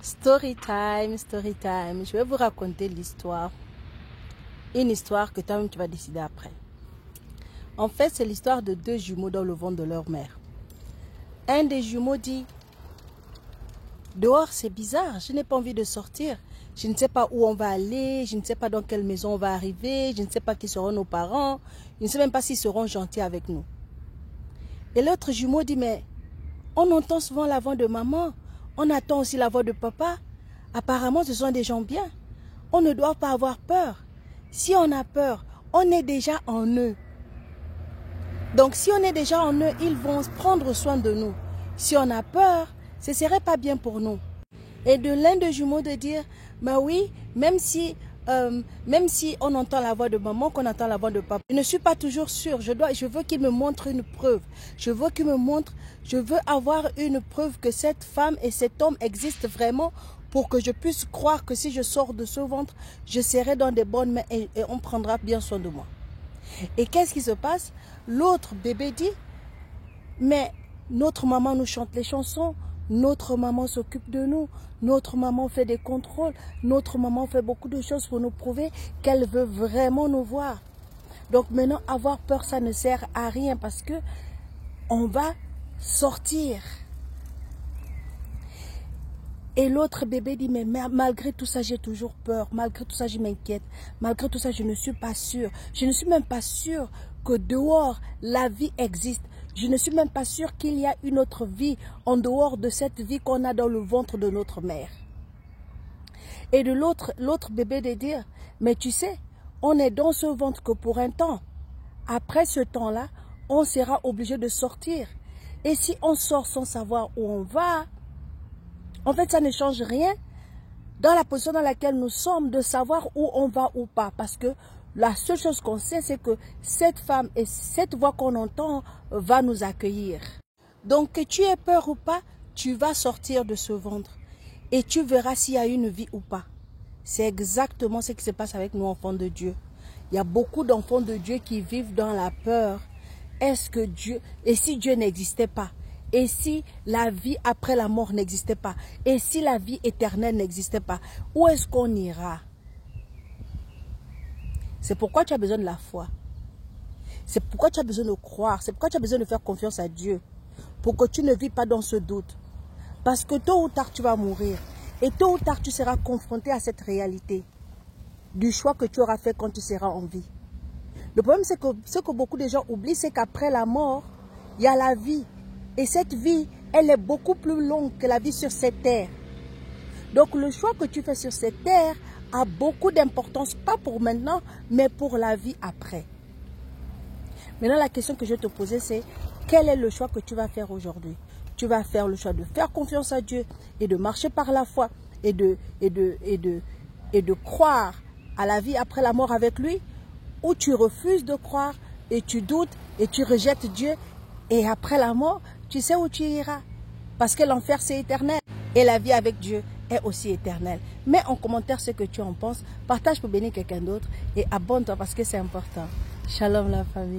Story time, story time. Je vais vous raconter l'histoire. Une histoire que toi-même tu vas décider après. En fait, c'est l'histoire de deux jumeaux dans le ventre de leur mère. Un des jumeaux dit: dehors c'est bizarre, je n'ai pas envie de sortir. Je ne sais pas où on va aller, je ne sais pas dans quelle maison on va arriver, je ne sais pas qui seront nos parents, je ne sais même pas s'ils seront gentils avec nous. Et l'autre jumeau dit: mais on entend souvent la voix de maman, on attend aussi la voix de papa. Apparemment, ce sont des gens bien. On ne doit pas avoir peur. Si on a peur, on est déjà en eux. Donc, si on est déjà en eux, ils vont prendre soin de nous. Si on a peur, ce ne serait pas bien pour nous. Et de l'un des jumeaux de dire: bah oui, même si on entend la voix de maman, qu'on entend la voix de papa, je ne suis pas toujours sûre. Je veux qu'il me montre une preuve. Je veux avoir une preuve que cette femme et cet homme existent vraiment, pour que je puisse croire que si je sors de ce ventre, je serai dans de bonnes mains et on prendra bien soin de moi. Et qu'est-ce qui se passe? L'autre bébé dit: mais notre maman nous chante les chansons, notre maman s'occupe de nous, notre maman fait des contrôles, notre maman fait beaucoup de choses pour nous prouver qu'elle veut vraiment nous voir. Donc maintenant, avoir peur, ça ne sert à rien parce que on va sortir. Et l'autre bébé dit: mais malgré tout ça, j'ai toujours peur. Malgré tout ça, je m'inquiète. Malgré tout ça, je ne suis pas sûre. Je ne suis même pas sûre que dehors, la vie existe. Je ne suis même pas sûre qu'il y a une autre vie en dehors de cette vie qu'on a dans le ventre de notre mère. Et de l'autre bébé de dire: mais tu sais, on est dans ce ventre que pour un temps. Après ce temps-là, on sera obligé de sortir. Et si on sort sans savoir où on va, en fait, ça ne change rien dans la position dans laquelle nous sommes de savoir où on va ou pas. Parce que la seule chose qu'on sait, c'est que cette femme et cette voix qu'on entend va nous accueillir. Donc, que tu aies peur ou pas, tu vas sortir de ce ventre. Et tu verras s'il y a une vie ou pas. C'est exactement ce qui se passe avec nous, enfants de Dieu. Il y a beaucoup d'enfants de Dieu qui vivent dans la peur. Est-ce que Dieu... Et si Dieu n'existait pas? Et si la vie après la mort n'existait pas? Et si la vie éternelle n'existait pas? Où est-ce qu'on ira? C'est pourquoi tu as besoin de la foi. C'est pourquoi tu as besoin de croire. C'est pourquoi tu as besoin de faire confiance à Dieu. Pour que tu ne vis pas dans ce doute. Parce que tôt ou tard, tu vas mourir. Et tôt ou tard, tu seras confronté à cette réalité. Du choix que tu auras fait quand tu seras en vie. Le problème, c'est que ce que beaucoup de gens oublient, c'est qu'après la mort, il y a la vie. Et cette vie, elle est beaucoup plus longue que la vie sur cette terre. Donc le choix que tu fais sur cette terre a beaucoup d'importance, pas pour maintenant, mais pour la vie après. Maintenant, la question que je vais te poser, c'est: quel est le choix que tu vas faire aujourd'hui? Tu vas faire le choix de faire confiance à Dieu et de marcher par la foi et de croire à la vie après la mort avec lui, ou tu refuses de croire et tu doutes et tu rejettes Dieu, et après la mort, tu sais où tu iras. Parce que l'enfer, c'est éternel. Et la vie avec Dieu est aussi éternelle. Mets en commentaire ce que tu en penses. Partage pour bénir quelqu'un d'autre. Et abonne-toi parce que c'est important. Shalom la famille.